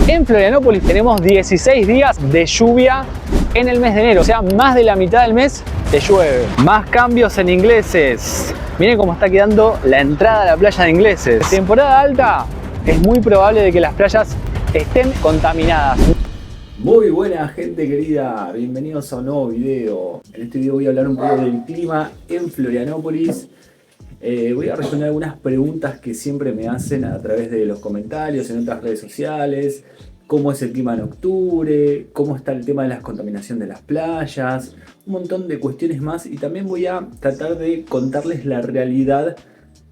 En Florianópolis tenemos 16 días de lluvia en el mes de enero, o sea, más de la mitad del mes te llueve. Más cambios en Ingleses. Miren cómo está quedando la entrada a la playa de Ingleses. Temporada alta, es muy probable de que las playas estén contaminadas. Muy buena gente querida, bienvenidos a un nuevo video. En este video voy a hablar un poco del clima en Florianópolis. Voy a responder algunas preguntas que siempre me hacen a través de los comentarios en otras redes sociales. Cómo es el clima en octubre, cómo está el tema de la contaminación de las playas, un montón de cuestiones más. Y también voy a tratar de contarles la realidad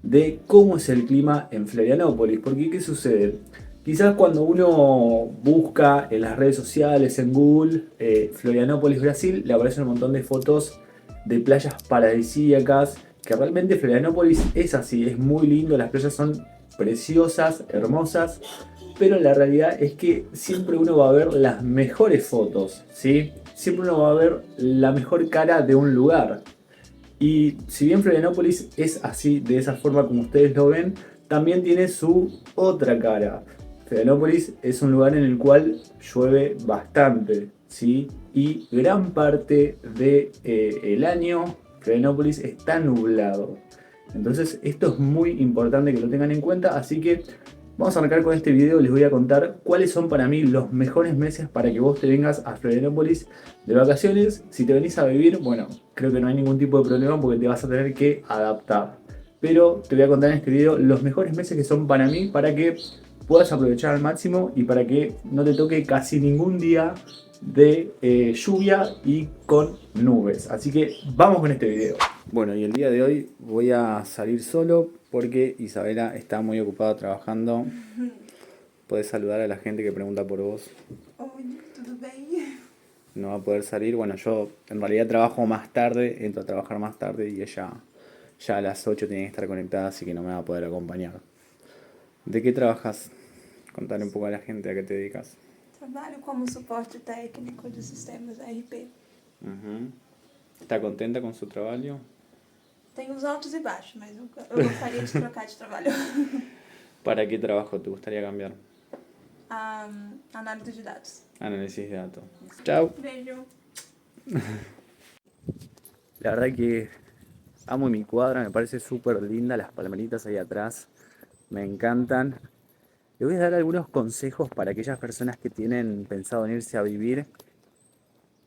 de cómo es el clima en Florianópolis. Porque ¿qué sucede? Quizás cuando uno busca en las redes sociales, en Google, Florianópolis, Brasil, le aparecen un montón de fotos de playas paradisíacas, que realmente Florianópolis es así, es muy lindo, las playas son preciosas, hermosas, pero la realidad es que siempre uno va a ver las mejores fotos, ¿sí? Siempre uno va a ver la mejor cara de un lugar. Y si bien Florianópolis es así, de esa forma como ustedes lo ven, también tiene su otra cara. Florianópolis es un lugar en el cual llueve bastante, ¿sí? Y gran parte del año Florianópolis está nublado. Entonces esto es muy importante que lo tengan en cuenta, así que vamos a arrancar con este video. Les voy a contar cuáles son para mí los mejores meses para que vos te vengas a Florianópolis de vacaciones. Si te venís a vivir, bueno, creo que no hay ningún tipo de problema porque te vas a tener que adaptar. Pero te voy a contar en este video los mejores meses que son para mí, para que puedas aprovechar al máximo y para que no te toque casi ningún día de lluvia y con nubes. Así que vamos con este video. Bueno, y el día de hoy voy a salir solo porque Isabela está muy ocupada trabajando. Puedes saludar a la gente que pregunta por vos. Oi, tudo bem? No va a poder salir. Bueno, yo en realidad trabajo más tarde, entro a trabajar más tarde y ella ya a las 8 tiene que estar conectada, así que no me va a poder acompañar. ¿De qué trabajas? Contale un poco a la gente a qué te dedicas. Trabalho como suporte técnico de sistemas ERP. ¿Está contenta con su trabajo? Tem os altos e baixos, mas eu gostaria de trocar de trabalho. ¿Para qué trabajo te gustaría cambiar? Análise de dados. Análisis de datos. Chao. Beijo. La verdad que amo mi cuadra, me parece súper linda, las palmeritas ahí atrás me encantan. Les voy a dar algunos consejos para aquellas personas que tienen pensado en irse a vivir.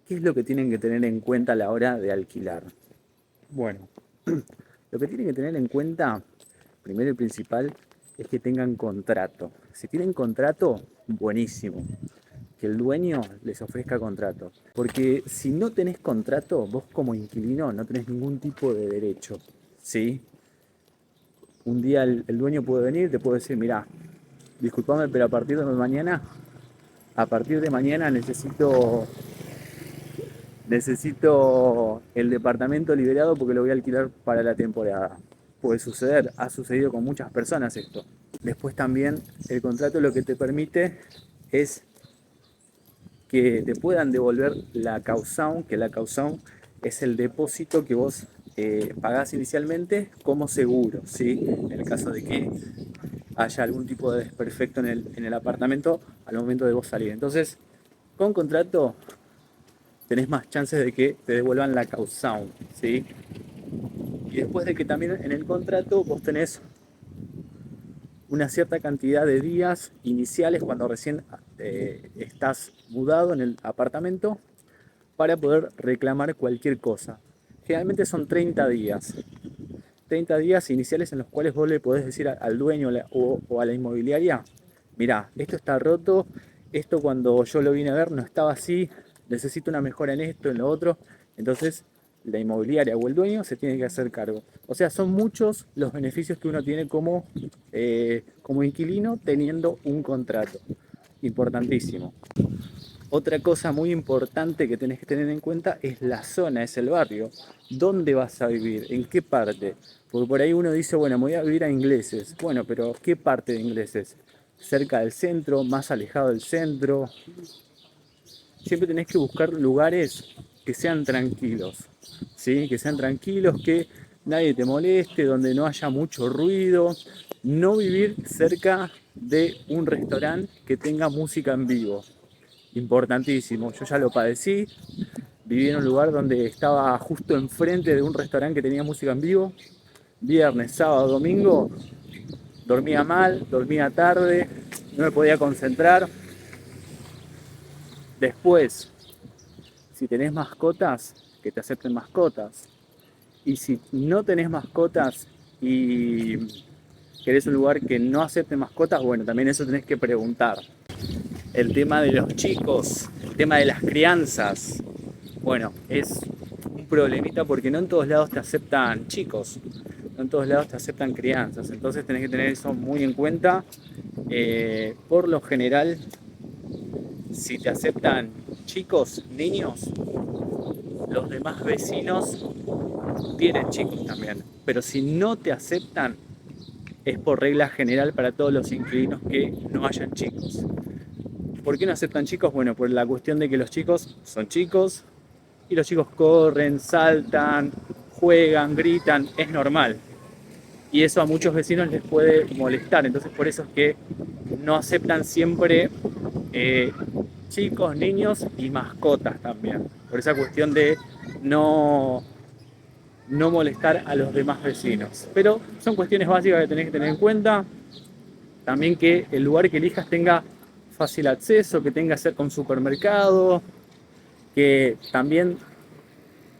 ¿Qué es lo que tienen que tener en cuenta a la hora de alquilar? Bueno, lo que tienen que tener en cuenta, primero y principal, es que tengan contrato. Si tienen contrato, buenísimo. Que el dueño les ofrezca contrato. Porque si no tenés contrato, vos como inquilino no tenés ningún tipo de derecho, ¿sí? Un día el dueño puede venir, te puede decir, mirá, disculpame, pero a partir de mañana necesito el departamento liberado porque lo voy a alquilar para la temporada. Puede suceder, ha sucedido con muchas personas esto. Después también el contrato lo que te permite es que te puedan devolver la caución, que la caución es el depósito que vos pagás inicialmente como seguro, ¿sí? En el caso de que haya algún tipo de desperfecto en el apartamento al momento de vos salir. Entonces, con contrato tenés más chances de que te devuelvan la caución, ¿sí? Y después de que también en el contrato vos tenés una cierta cantidad de días iniciales cuando recién estás mudado en el apartamento para poder reclamar cualquier cosa. Generalmente son 30 días. 30 días iniciales en los cuales vos le podés decir al dueño o a la inmobiliaria, mirá, esto está roto, esto cuando yo lo vine a ver no estaba así, necesito una mejora en esto, en lo otro. Entonces la inmobiliaria o el dueño se tiene que hacer cargo. O sea, son muchos los beneficios que uno tiene como inquilino teniendo un contrato. Importantísimo. Otra cosa muy importante que tenés que tener en cuenta es la zona, es el barrio. ¿Dónde vas a vivir? ¿En qué parte? Porque por ahí uno dice, bueno, me voy a vivir a Ingleses. Bueno, pero ¿qué parte de Ingleses? ¿Cerca del centro? ¿Más alejado del centro? Siempre tenés que buscar lugares que sean tranquilos, ¿sí? Que sean tranquilos, que nadie te moleste, donde no haya mucho ruido. No vivir cerca de un restaurante que tenga música en vivo. Importantísimo, yo ya lo padecí, viví en un lugar donde estaba justo enfrente de un restaurante que tenía música en vivo. Viernes, sábado, domingo, dormía mal, dormía tarde, no me podía concentrar. Después, si tenés mascotas, que te acepten mascotas. Y si no tenés mascotas y querés un lugar que no acepte mascotas, bueno, también eso tenés que preguntar. El tema de los chicos, el tema de las crianzas, bueno, es un problemita porque no en todos lados te aceptan chicos, no en todos lados te aceptan crianzas, entonces tenés que tener eso muy en cuenta. Por lo general, si te aceptan chicos, niños, los demás vecinos tienen chicos también, pero si no te aceptan, es por regla general para todos los inquilinos que no hayan chicos. ¿Por qué no aceptan chicos? Bueno, por la cuestión de que los chicos son chicos y los chicos corren, saltan, juegan, gritan, es normal. Y eso a muchos vecinos les puede molestar, entonces por eso es que no aceptan siempre chicos, niños y mascotas también. Por esa cuestión de no molestar a los demás vecinos. Pero son cuestiones básicas que tenés que tener en cuenta. También que el lugar que elijas tenga fácil acceso, que tenga cerca un supermercado, que también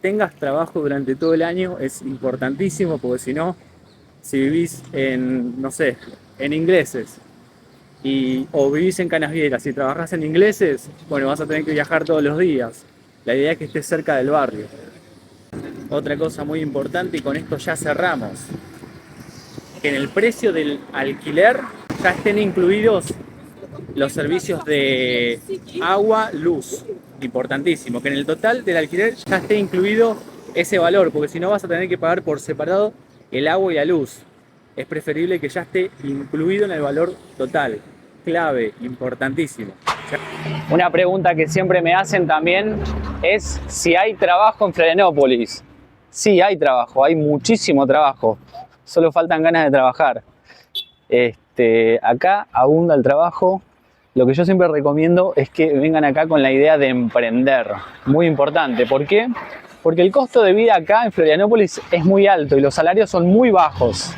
tengas trabajo durante todo el año, es importantísimo, porque si no, si vivís en, no sé, en Ingleses, o vivís en Canasvieiras y trabajás en Ingleses, bueno, vas a tener que viajar todos los días. La idea es que estés cerca del barrio. Otra cosa muy importante, y con esto ya cerramos, que en el precio del alquiler ya estén incluidos los servicios de agua, luz. Importantísimo, que en el total del alquiler ya esté incluido ese valor, porque si no vas a tener que pagar por separado el agua y la luz. Es preferible que ya esté incluido en el valor total. Clave, importantísimo. Una pregunta que siempre me hacen también es si hay trabajo en Florianópolis. Sí, hay trabajo, hay muchísimo trabajo. Solo faltan ganas de trabajar. Acá abunda el trabajo. Lo que yo siempre recomiendo es que vengan acá con la idea de emprender. Muy importante. ¿Por qué? Porque el costo de vida acá en Florianópolis es muy alto y los salarios son muy bajos.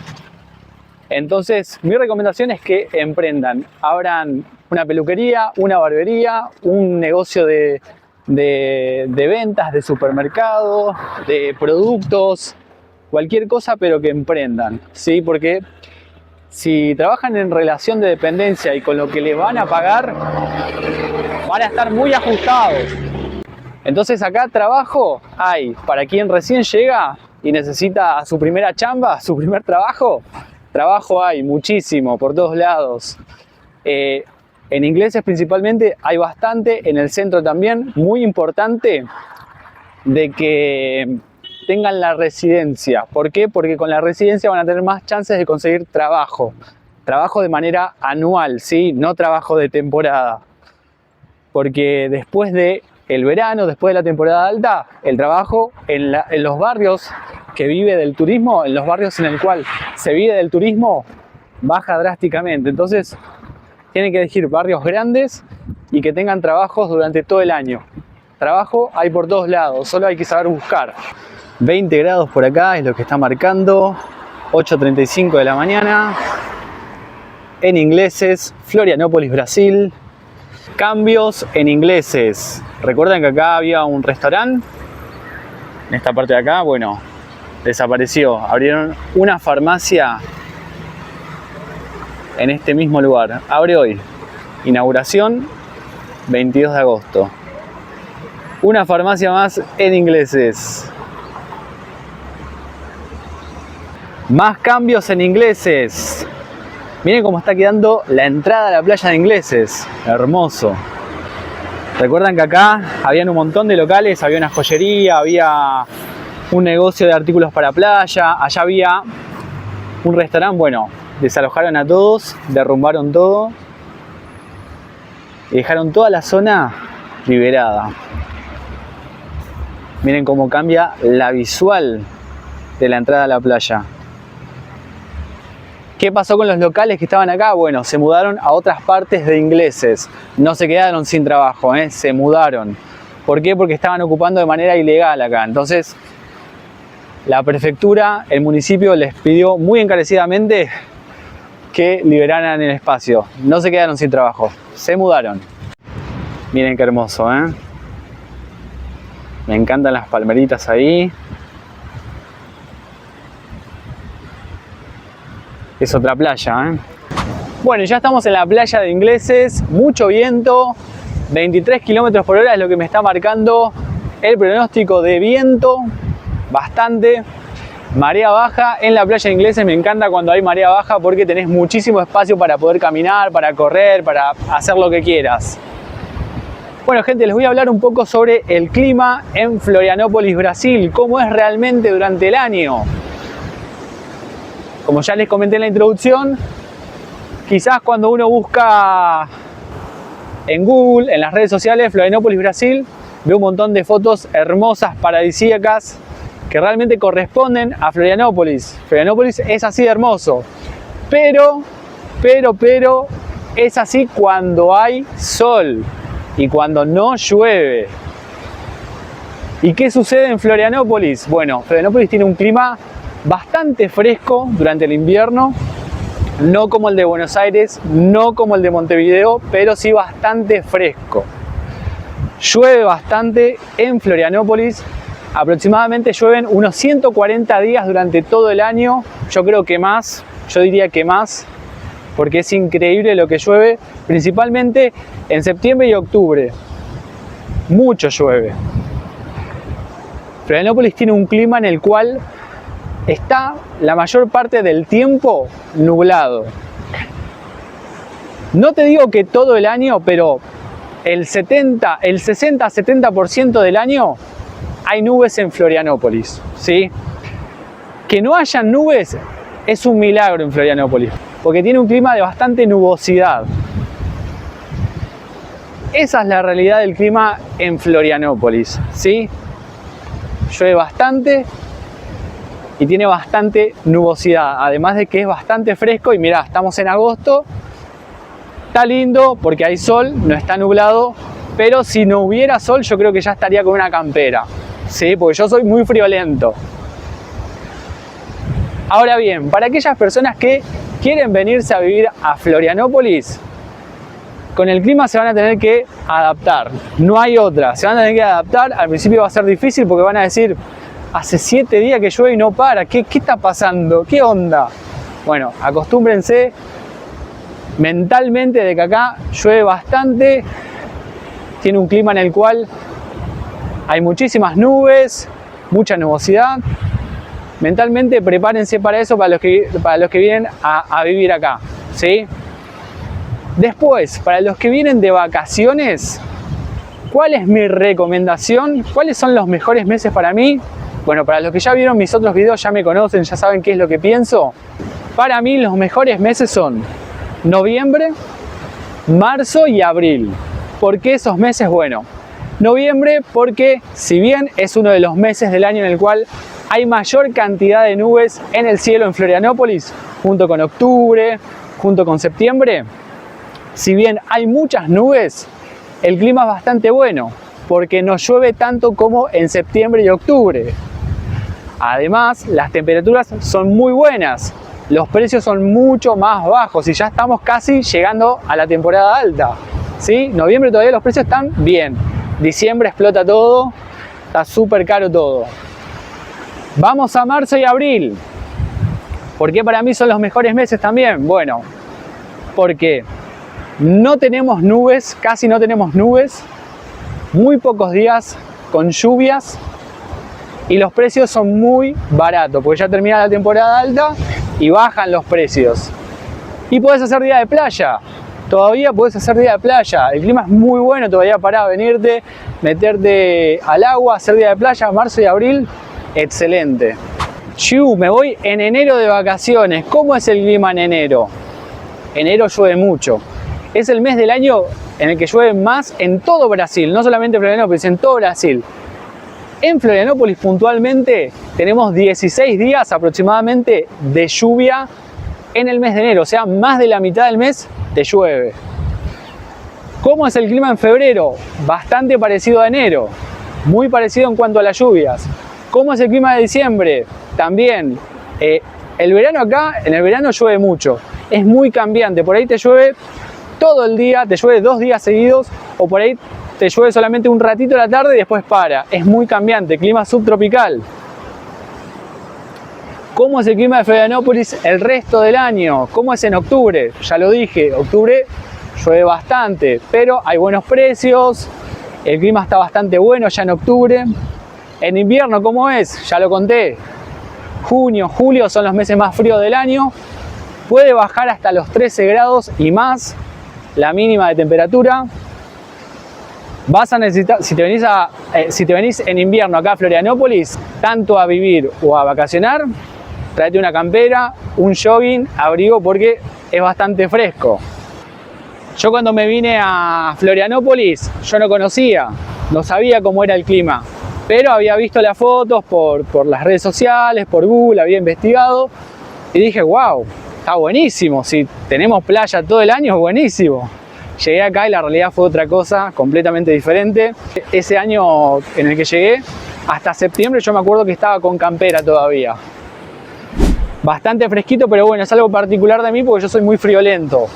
Entonces, mi recomendación es que emprendan. Abran una peluquería, una barbería, un negocio de ventas, de supermercado, de productos, cualquier cosa, pero que emprendan, ¿sí? Porque si trabajan en relación de dependencia y con lo que les van a pagar, van a estar muy ajustados. Entonces acá trabajo hay para quien recién llega y necesita su primera chamba, su primer trabajo. Trabajo hay muchísimo, por todos lados. En Ingleses principalmente hay bastante, en el centro también. Muy importante de que tengan la residencia. ¿Por qué? Porque con la residencia van a tener más chances de conseguir trabajo. Trabajo de manera anual, ¿sí? No trabajo de temporada. Porque después del verano, después de la temporada alta, el trabajo en los barrios que vive del turismo, en los barrios en el cual se vive del turismo, baja drásticamente. Entonces, tienen que elegir barrios grandes y que tengan trabajos durante todo el año. Trabajo hay por todos lados, solo hay que saber buscar. 20 grados por acá es lo que está marcando, 8:35 de la mañana, en Ingleses, Florianópolis, Brasil. Cambios en Ingleses. ¿Recuerdan que acá había un restaurante? En esta parte de acá, bueno, desapareció. Abrieron una farmacia en este mismo lugar. Abre hoy. Inauguración 22 de agosto. Una farmacia más en Ingleses. Más cambios en Ingleses. Miren cómo está quedando la entrada a la playa de Ingleses. Hermoso. Recuerdan que acá habían un montón de locales, había una joyería, había un negocio de artículos para playa, allá había un restaurante. Bueno, desalojaron a todos, derrumbaron todo y dejaron toda la zona liberada. Miren cómo cambia la visual de la entrada a la playa. ¿Qué pasó con los locales que estaban acá? Bueno, se mudaron a otras partes de Ingleses. No se quedaron sin trabajo, se mudaron. ¿Por qué? Porque estaban ocupando de manera ilegal acá. Entonces, la prefectura, el municipio les pidió muy encarecidamente que liberaran el espacio. No se quedaron sin trabajo, se mudaron. Miren qué hermoso, Me encantan las palmeritas ahí. Es otra playa, Bueno, ya estamos en la playa de Ingleses, mucho viento, 23 km por hora es lo que me está marcando el pronóstico de viento, bastante. Marea baja en la playa de Ingleses, me encanta cuando hay marea baja porque tenés muchísimo espacio para poder caminar, para correr, para hacer lo que quieras. Bueno, gente, les voy a hablar un poco sobre el clima en Florianópolis, Brasil, cómo es realmente durante el año. Como ya les comenté en la introducción, quizás cuando uno busca en Google, en las redes sociales, Florianópolis, Brasil, ve un montón de fotos hermosas, paradisíacas, que realmente corresponden a Florianópolis. Florianópolis es así de hermoso, pero es así cuando hay sol y cuando no llueve. ¿Y qué sucede en Florianópolis? Bueno, Florianópolis tiene un clima bastante fresco durante el invierno, no como el de Buenos Aires, no como el de Montevideo, pero sí bastante fresco. Llueve bastante en Florianópolis, aproximadamente llueven unos 140 días durante todo el año, yo creo que más, yo diría que más, porque es increíble lo que llueve, principalmente en septiembre y octubre, mucho llueve. Florianópolis tiene un clima en el cual está la mayor parte del tiempo nublado. No te digo que todo el año, pero el 60-70% del año hay nubes en Florianópolis, ¿sí? Que no hayan nubes es un milagro en Florianópolis, porque tiene un clima de bastante nubosidad. Esa es la realidad del clima en Florianópolis, ¿sí? Llueve bastante y tiene bastante nubosidad, además de que es bastante fresco. Y mirá, estamos en agosto, está lindo porque hay sol, no está nublado, pero si no hubiera sol yo creo que ya estaría con una campera, ¿sí? Porque yo soy muy friolento. Ahora bien, para aquellas personas que quieren venirse a vivir a Florianópolis, con el clima se van a tener que adaptar, no hay otra, se van a tener que adaptar. Al principio va a ser difícil porque van a decir: hace 7 días que llueve y no para, ¿qué está pasando? ¿Qué onda? Bueno, acostúmbrense mentalmente de que acá llueve bastante, tiene un clima en el cual hay muchísimas nubes, mucha nubosidad. Mentalmente prepárense para eso, para los que vienen a vivir acá, ¿sí? Después, para los que vienen de vacaciones, ¿cuál es mi recomendación? ¿Cuáles son los mejores meses para mí? Bueno, para los que ya vieron mis otros videos, ya me conocen, ya saben qué es lo que pienso. Para mí los mejores meses son noviembre, marzo y abril. ¿Por qué esos meses? Bueno, noviembre porque si bien es uno de los meses del año en el cual hay mayor cantidad de nubes en el cielo en Florianópolis, junto con octubre, junto con septiembre, si bien hay muchas nubes, el clima es bastante bueno, porque no llueve tanto como en septiembre y octubre. Además, las temperaturas son muy buenas, los precios son mucho más bajos y ya estamos casi llegando a la temporada alta, ¿sí? Noviembre todavía los precios están bien, diciembre explota todo, está súper caro todo. Vamos a marzo y abril. ¿Por qué para mí son los mejores meses también? Bueno, porque no tenemos nubes, casi no tenemos nubes, muy pocos días con lluvias y los precios son muy baratos, porque ya termina la temporada alta y bajan los precios. Y podés hacer día de playa, todavía podés hacer día de playa, el clima es muy bueno todavía para venirte, meterte al agua, hacer día de playa, marzo y abril, excelente. Me voy en enero de vacaciones. ¿Cómo es el clima en enero? Enero llueve mucho. Es el mes del año en el que llueve más en todo Brasil, no solamente en Florianópolis, en todo Brasil. En Florianópolis puntualmente tenemos 16 días aproximadamente de lluvia en el mes de enero, o sea, más de la mitad del mes te llueve. ¿Cómo es el clima en febrero? Bastante parecido a enero, muy parecido en cuanto a las lluvias. ¿Cómo es el clima de diciembre? También. El verano acá, en el verano llueve mucho, es muy cambiante, por ahí te llueve todo el día, te llueve 2 días seguidos, o por ahí te llueve solamente un ratito a la tarde y después para. Es muy cambiante, clima subtropical. ¿Cómo es el clima de Florianópolis el resto del año? ¿Cómo es en octubre? Ya lo dije, octubre llueve bastante, pero hay buenos precios, el clima está bastante bueno ya en octubre. En invierno, ¿cómo es? Ya lo conté. Junio, julio son los meses más fríos del año. Puede bajar hasta los 13 grados y más la mínima de temperatura. Vas a necesitar, si te venís en invierno acá a Florianópolis, tanto a vivir o a vacacionar, tráete una campera, un jogging, abrigo, porque es bastante fresco. Yo cuando me vine a Florianópolis, yo no conocía, no sabía cómo era el clima, pero había visto las fotos por las redes sociales, por Google, había investigado y dije, wow, está buenísimo, si tenemos playa todo el año, es buenísimo. Llegué acá y la realidad fue otra cosa, completamente diferente. Ese año en el que llegué, hasta septiembre yo me acuerdo que estaba con campera todavía. Bastante fresquito, pero bueno, es algo particular de mí porque yo soy muy friolento.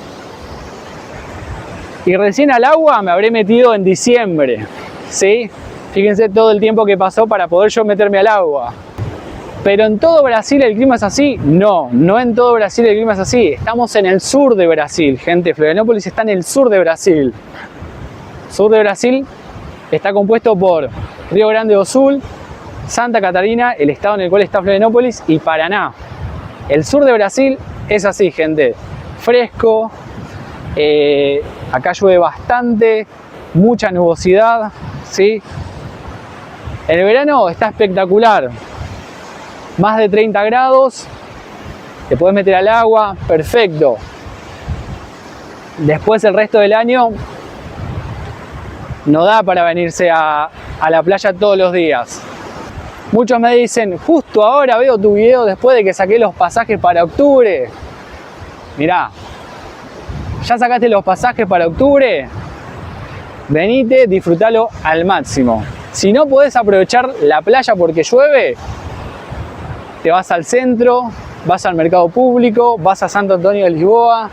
Y recién al agua me habré metido en diciembre, ¿sí? Fíjense todo el tiempo que pasó para poder yo meterme al agua. ¿Pero en todo Brasil el clima es así? No, no en todo Brasil el clima es así. Estamos en el sur de Brasil, gente. Florianópolis está en el sur de Brasil. Sur de Brasil está compuesto por Río Grande do Sul, Santa Catarina, el estado en el cual está Florianópolis, y Paraná. El sur de Brasil es así, gente. Fresco, acá llueve bastante, mucha nubosidad, ¿sí? En el verano está espectacular. Más de 30 grados, te puedes meter al agua, perfecto. Después el resto del año no da para venirse a la playa todos los días. Muchos me dicen, justo ahora veo tu video después de que saqué los pasajes para octubre. Mirá, ya sacaste los pasajes para octubre, venite, disfrutalo al máximo. Si no podés aprovechar la playa porque llueve, te vas al centro, vas al mercado público, vas a Santo Antonio de Lisboa,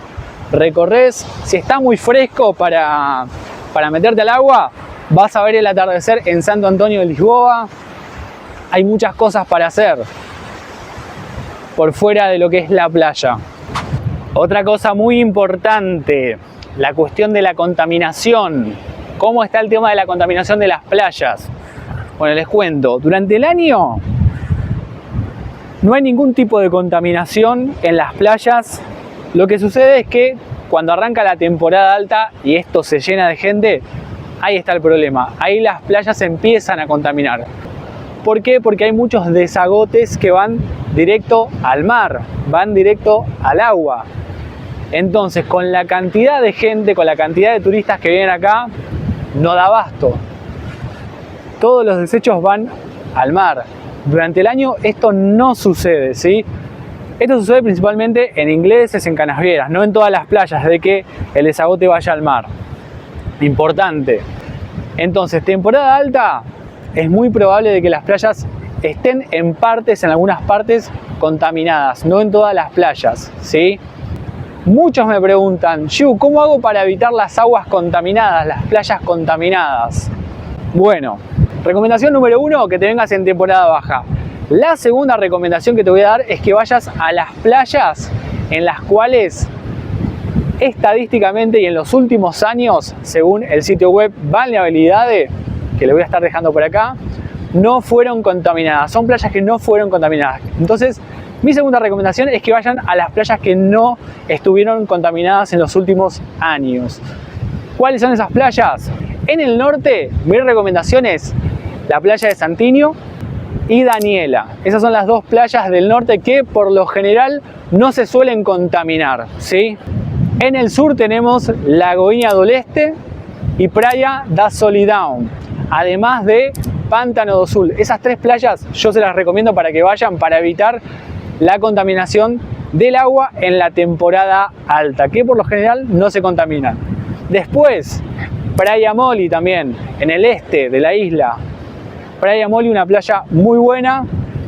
recorres. Si está muy fresco para meterte al agua, vas a ver el atardecer en Santo Antonio de Lisboa. Hay muchas cosas para hacer por fuera de lo que es la playa. Otra cosa muy importante, la cuestión de la contaminación. ¿Cómo está el tema de la contaminación de las playas? Bueno, les cuento, durante el año no hay ningún tipo de contaminación en las playas. Lo que sucede es que cuando arranca la temporada alta y esto se llena de gente, ahí está el problema. Ahí las playas se empiezan a contaminar. ¿Por qué? Porque hay muchos desagotes que van directo al mar, van directo al agua. Entonces, con la cantidad de gente, con la cantidad de turistas que vienen acá, no da abasto. Todos los desechos van al mar. Durante el año esto no sucede, ¿sí? Esto sucede principalmente en Ingleses, en Canasvieras, no en todas las playas, de que el desagote vaya al mar. Importante. Entonces, temporada alta, es muy probable de que las playas estén en algunas partes contaminadas, no en todas las playas, ¿sí? Muchos me preguntan, Yu, ¿cómo hago para evitar las aguas contaminadas, las playas contaminadas? Bueno, recomendación número 1, que te vengas en temporada baja. La segunda recomendación que te voy a dar es que vayas a las playas en las cuales estadísticamente y en los últimos años, según el sitio web Balneabilidade, que le voy a estar dejando por acá, no fueron contaminadas. Son playas que no fueron contaminadas. Entonces, mi segunda recomendación es que vayan a las playas que no estuvieron contaminadas en los últimos años. ¿Cuáles son esas playas? En el norte, mi recomendación es la playa de Santinho y Daniela. Esas son las dos playas del norte que por lo general no se suelen contaminar, ¿sí? En el sur tenemos Lagoinha do Leste y Praia da Solidão, además de Pantano do Sul. Esas tres playas yo se las recomiendo para que vayan, para evitar la contaminación del agua en la temporada alta, que por lo general no se contaminan. Después, Praia Moli también, en el este de la isla. Praia Moli, una playa muy buena.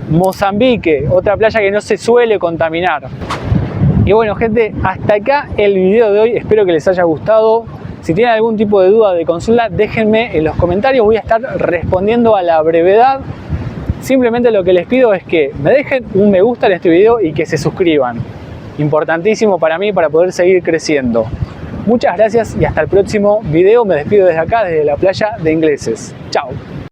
Mozambique, otra playa que no se suele contaminar. Y bueno, gente, hasta acá el video de hoy. Espero que les haya gustado. Si tienen algún tipo de duda, de consulta, déjenme en los comentarios. Voy a estar respondiendo a la brevedad. Simplemente lo que les pido es que me dejen un me gusta en este video y que se suscriban. Importantísimo para mí, para poder seguir creciendo. Muchas gracias y hasta el próximo video. Me despido desde acá, desde la playa de Ingleses. Chao.